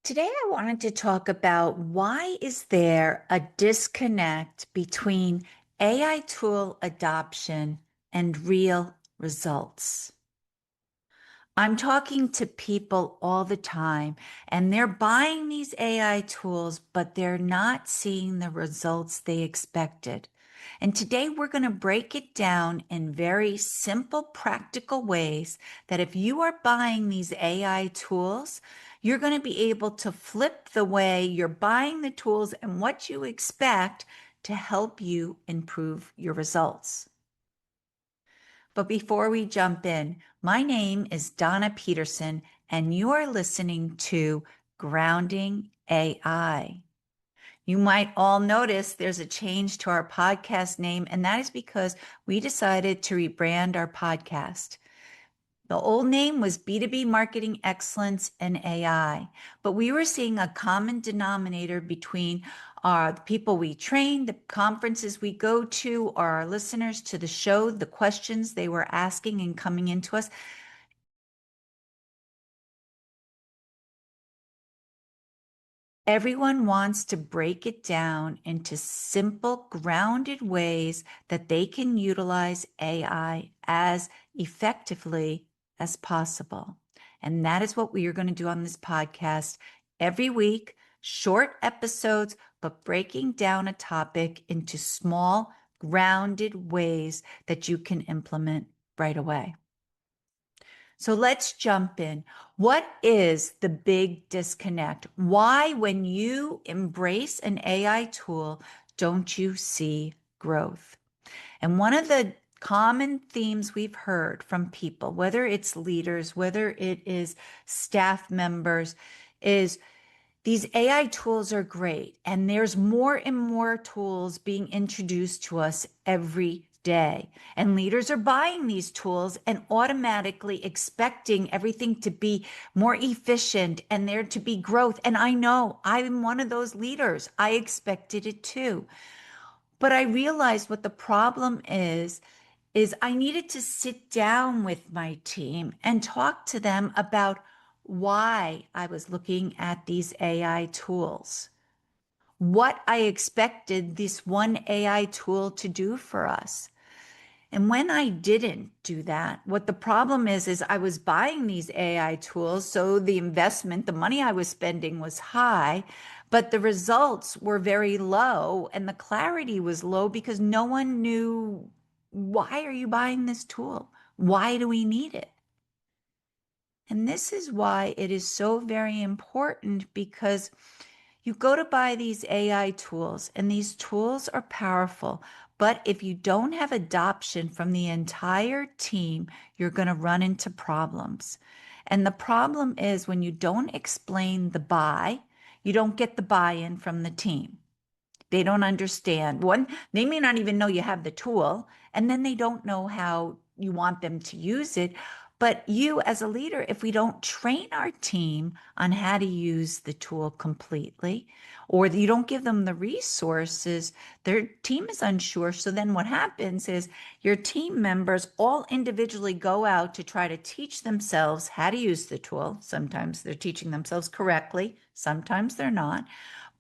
Today I wanted to talk about why is there a disconnect between AI tool adoption and real results? I'm talking to people all the time and they're buying these AI tools, but they're not seeing the results they expected. And today we're going to break it down in very simple, practical ways that if you are buying these AI tools, you're going to be able to flip the way you're buying the tools and what you expect to help you improve your results. But before we jump in, my name is Donna Peterson, and you are listening to Grounding AI. You might all notice there's a change to our podcast name, and that is because we decided to rebrand our podcast. The old name was B2B Marketing Excellence and AI, but we were seeing a common denominator between the people we train, the conferences we go to, our listeners to the show, the questions they were asking and coming into us. Everyone wants to break it down into simple, grounded ways that they can utilize AI as effectively as possible. And that is what we are going to do on this podcast every week, short episodes, but breaking down a topic into small, grounded ways that you can implement right away. So let's jump in. What is the big disconnect? Why, when you embrace an AI tool, don't you see growth? And one of the common themes we've heard from people, whether it's leaders, whether it is staff members, is these AI tools are great, and there's more and more tools being introduced to us every day. And leaders are buying these tools and automatically expecting everything to be more efficient and there to be growth. And I know I'm one of those leaders. I expected it too. But I realized what the problem is I needed to sit down with my team and talk to them about why I was looking at these AI tools, what I expected this one AI tool to do for us. And when I didn't do that, what the problem is I was buying these AI tools, so the investment, the money I was spending was high, but the results were very low and the clarity was low because no one knew, why are you buying this tool? Why do we need it? And this is why it is so very important, because you go to buy these AI tools, and these tools are powerful. But if you don't have adoption from the entire team, you're going to run into problems. And the problem is when you don't explain the buy, you don't get the buy in from the team. They don't understand. One, they may not even know you have the tool, and then they don't know how you want them to use it. But you, as a leader, if we don't train our team on how to use the tool completely, or you don't give them the resources, their team is unsure. So then what happens is your team members all individually go out to try to teach themselves how to use the tool. Sometimes they're teaching themselves correctly, sometimes they're not.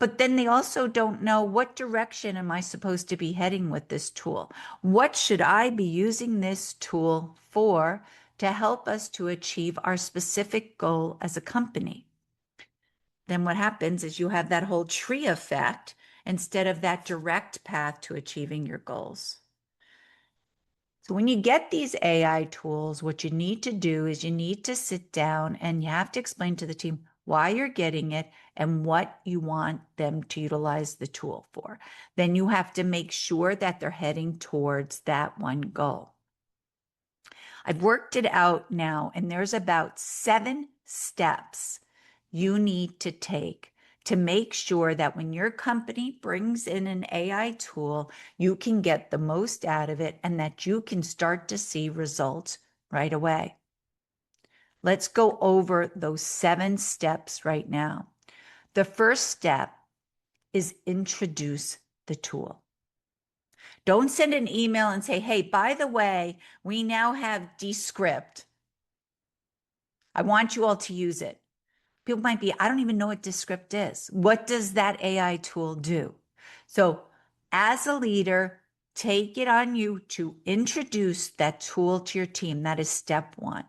But then they also don't know, what direction am I supposed to be heading with this tool? What should I be using this tool for to help us to achieve our specific goal as a company? Then what happens is you have that whole tree effect instead of that direct path to achieving your goals. So when you get these AI tools, what you need to do is you need to sit down and you have to explain to the team why you're getting it and what you want them to utilize the tool for. Then you have to make sure that they're heading towards that one goal. I've worked it out now, and there's about 7 steps you need to take to make sure that when your company brings in an AI tool, you can get the most out of it and that you can start to see results right away. Let's go over those 7 steps right now. The first step is introduce the tool. Don't send an email and say, hey, by the way, we now have Descript. I want you all to use it. People might be, I don't even know what Descript is. What does that AI tool do? So, as a leader, take it on you to introduce that tool to your team. That is step one.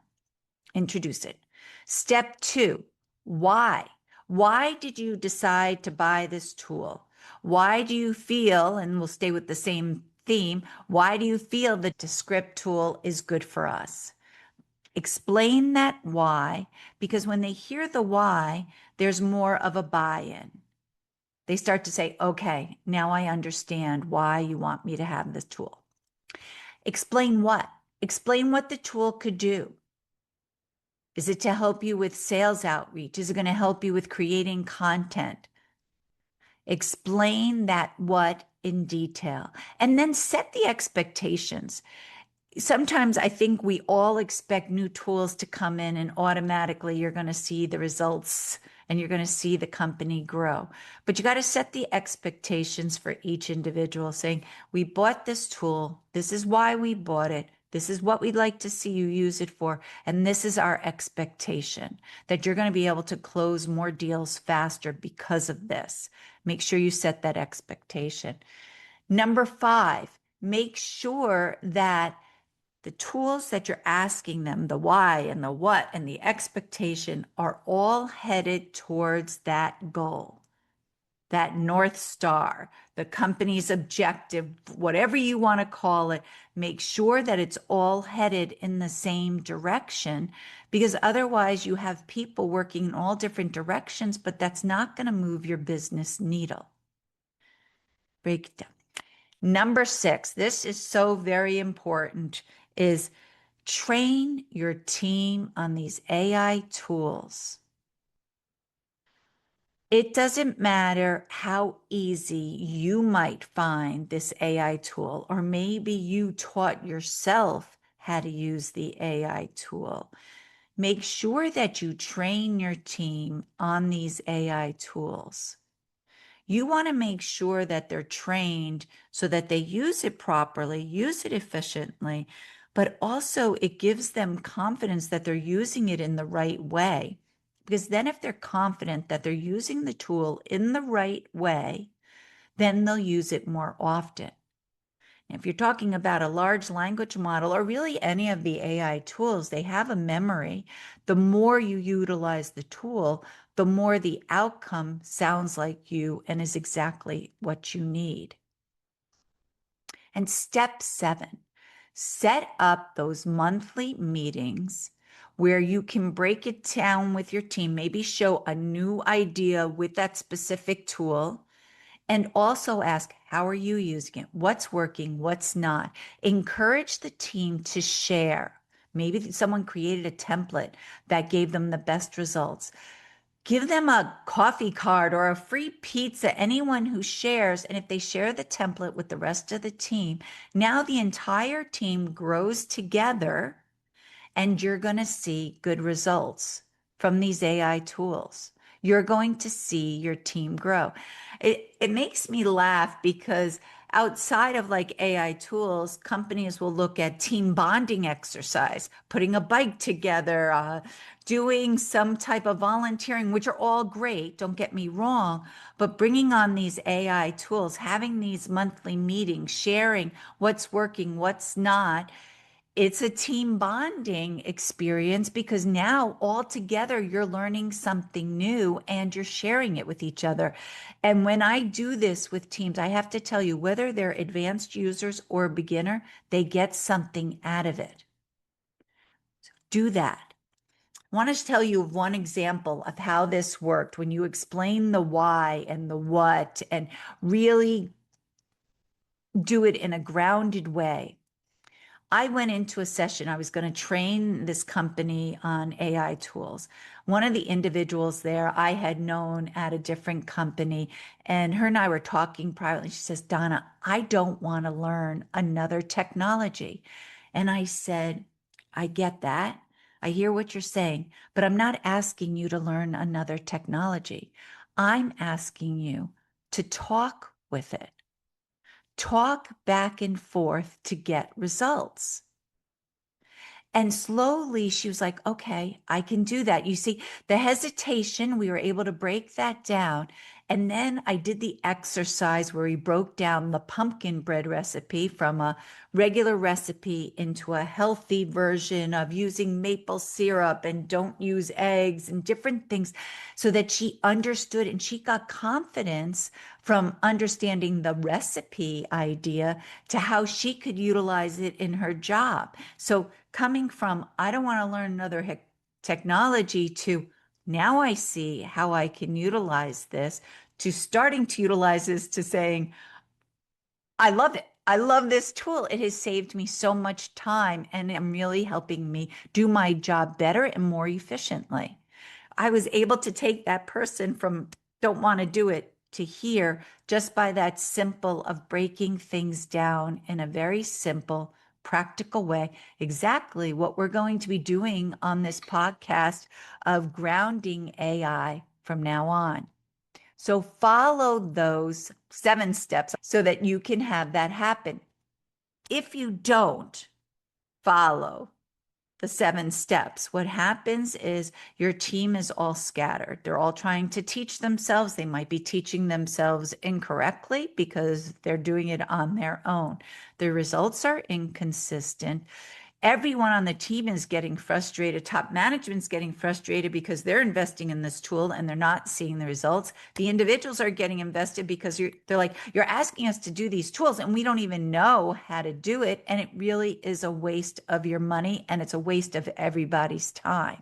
Introduce it. Step two, why? Why did you decide to buy this tool? Why do you feel, and we'll stay with the same theme, why do you feel the Descript tool is good for us? Explain that why, because when they hear the why, there's more of a buy-in. They start to say, okay, now I understand why you want me to have this tool. Explain what? Explain what the tool could do. Is it to help you with sales outreach? Is it going to help you with creating content? Explain that what in detail, and then set the expectations. Sometimes I think we all expect new tools to come in and automatically you're going to see the results and you're going to see the company grow. But you got to set the expectations for each individual, saying, we bought this tool. This is why we bought it. This is what we'd like to see you use it for. And this is our expectation that you're going to be able to close more deals faster because of this. Make sure you set that expectation. Number 5, make sure that the tools that you're asking them, the why and the what and the expectation, are all headed towards that goal, that North Star, the company's objective, whatever you want to call it. Make sure that it's all headed in the same direction, because otherwise you have people working in all different directions, but that's not going to move your business needle. Break it down. Number 6, this is so very important, is train your team on these AI tools. It doesn't matter how easy you might find this AI tool, or maybe you taught yourself how to use the AI tool. Make sure that you train your team on these AI tools. You want to make sure that they're trained so that they use it properly, use it efficiently, but also it gives them confidence that they're using it in the right way. Because then if they're confident that they're using the tool in the right way, then they'll use it more often. If you're talking about a large language model or really any of the AI tools, they have a memory. The more you utilize the tool, the more the outcome sounds like you and is exactly what you need. And step 7, set up those monthly meetings where you can break it down with your team, maybe show a new idea with that specific tool. And also ask, how are you using it? What's working? What's not? Encourage the team to share. Maybe someone created a template that gave them the best results. Give them a coffee card or a free pizza, anyone who shares. And if they share the template with the rest of the team, now the entire team grows together and you're going to see good results from these AI tools. You're going to see your team grow. It makes me laugh because outside of like AI tools, companies will look at team bonding exercise, putting a bike together, doing some type of volunteering, which are all great, don't get me wrong, but bringing on these AI tools, having these monthly meetings, sharing what's working, what's not. It's a team bonding experience because now all together you're learning something new and you're sharing it with each other. And when I do this with teams, I have to tell you, whether they're advanced users or beginner, they get something out of it. So do that. I want to tell you one example of how this worked when you explain the why and the what and really do it in a grounded way. I went into a session. I was going to train this company on AI tools. One of the individuals there I had known at a different company, and her and I were talking privately. She says, Donna, I don't want to learn another technology. And I said, I get that. I hear what you're saying, but I'm not asking you to learn another technology. I'm asking you to talk with it. Talk back and forth to get results. And slowly she was like, okay, I can do that. You see, the hesitation, we were able to break that down. And then I did the exercise where we broke down the pumpkin bread recipe from a regular recipe into a healthy version of using maple syrup and don't use eggs and different things so that she understood and she got confidence from understanding the recipe idea to how she could utilize it in her job. So coming from, I don't want to learn another technology to now I see how I can utilize this to starting to utilize this to saying, I love it. I love this tool. It has saved me so much time and I'm really helping me do my job better and more efficiently. I was able to take that person from don't want to do it to here just by that simple of breaking things down in a very simple, practical way. Exactly what we're going to be doing on this podcast of grounding AI from now on. So follow those 7 steps so that you can have that happen. If you don't follow the 7 steps, what happens is your team is all scattered. They're all trying to teach themselves. They might be teaching themselves incorrectly because they're doing it on their own. The results are inconsistent. Everyone on the team is getting frustrated. Top management's getting frustrated because they're investing in this tool and they're not seeing the results. The individuals are getting invested because they're like, you're asking us to do these tools and we don't even know how to do it. And it really is a waste of your money and it's a waste of everybody's time.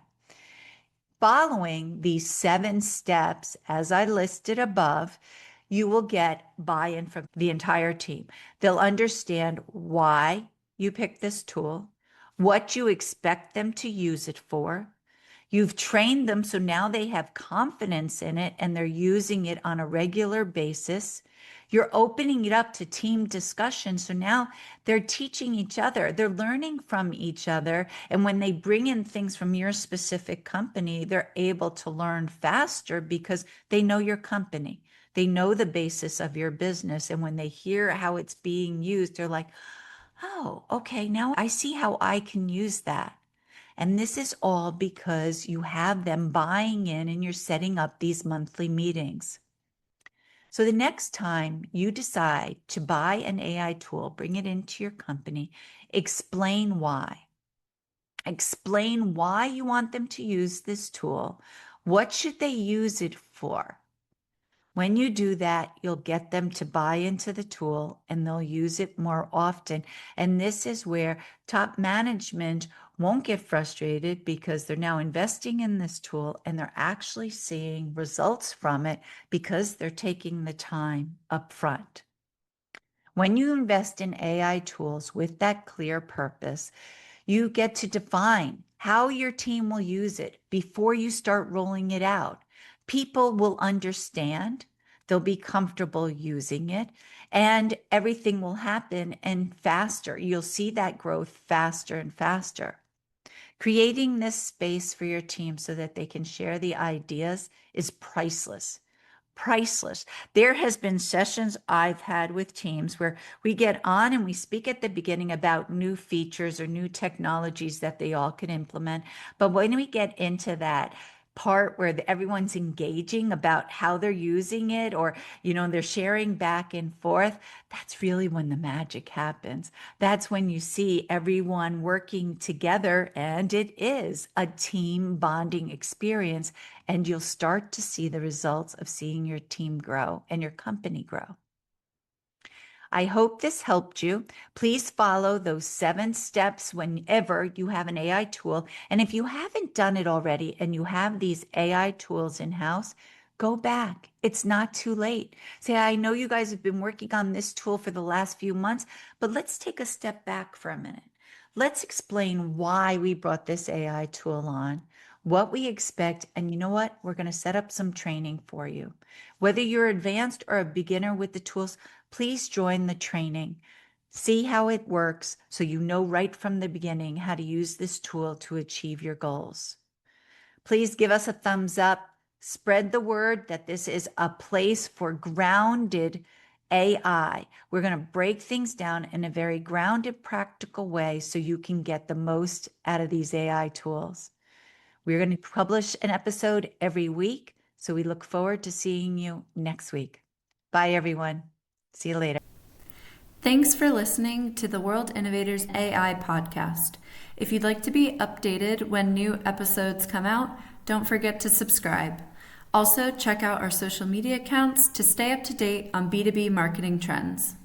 Following these 7 steps, as I listed above, you will get buy-in from the entire team. They'll understand why you picked this tool, what you expect them to use it for. You've trained them, so now they have confidence in it and they're using it on a regular basis. You're opening it up to team discussion. So now they're teaching each other, they're learning from each other. And when they bring in things from your specific company, they're able to learn faster because they know your company. They know the basis of your business. And when they hear how it's being used, they're like, oh, okay, now I see how I can use that. And this is all because you have them buying in and you're setting up these monthly meetings. So the next time you decide to buy an AI tool, bring it into your company, explain why. Explain why you want them to use this tool. What should they use it for? When you do that, you'll get them to buy into the tool and they'll use it more often. And this is where top management won't get frustrated because they're now investing in this tool and they're actually seeing results from it because they're taking the time up front. When you invest in AI tools with that clear purpose, you get to define how your team will use it before you start rolling it out. People will understand, they'll be comfortable using it, and everything will happen and faster. You'll see that growth faster and faster. Creating this space for your team so that they can share the ideas is priceless. Priceless. There has been sessions I've had with teams where we get on and we speak at the beginning about new features or new technologies that they all can implement. But when we get into that part where everyone's engaging about how they're using it or they're sharing back and forth, that's really when the magic happens. That's when you see everyone working together and it is a team bonding experience and you'll start to see the results of seeing your team grow and your company grow. I hope this helped you. Please follow those 7 steps whenever you have an AI tool. And if you haven't done it already and you have these AI tools in-house, go back. It's not too late. Say, I know you guys have been working on this tool for the last few months, but let's take a step back for a minute. Let's explain why we brought this AI tool on, what we expect, and you know what? We're going to set up some training for you. Whether you're advanced or a beginner with the tools, please join the training. See how it works so you know right from the beginning how to use this tool to achieve your goals. Please give us a thumbs up. Spread the word that this is a place for grounded AI. We're going to break things down in a very grounded, practical way so you can get the most out of these AI tools. We're going to publish an episode every week, so we look forward to seeing you next week. Bye, everyone. See you later. Thanks for listening to the World Innovators AI podcast. If you'd like to be updated when new episodes come out, don't forget to subscribe. Also, check out our social media accounts to stay up to date on B2B marketing trends.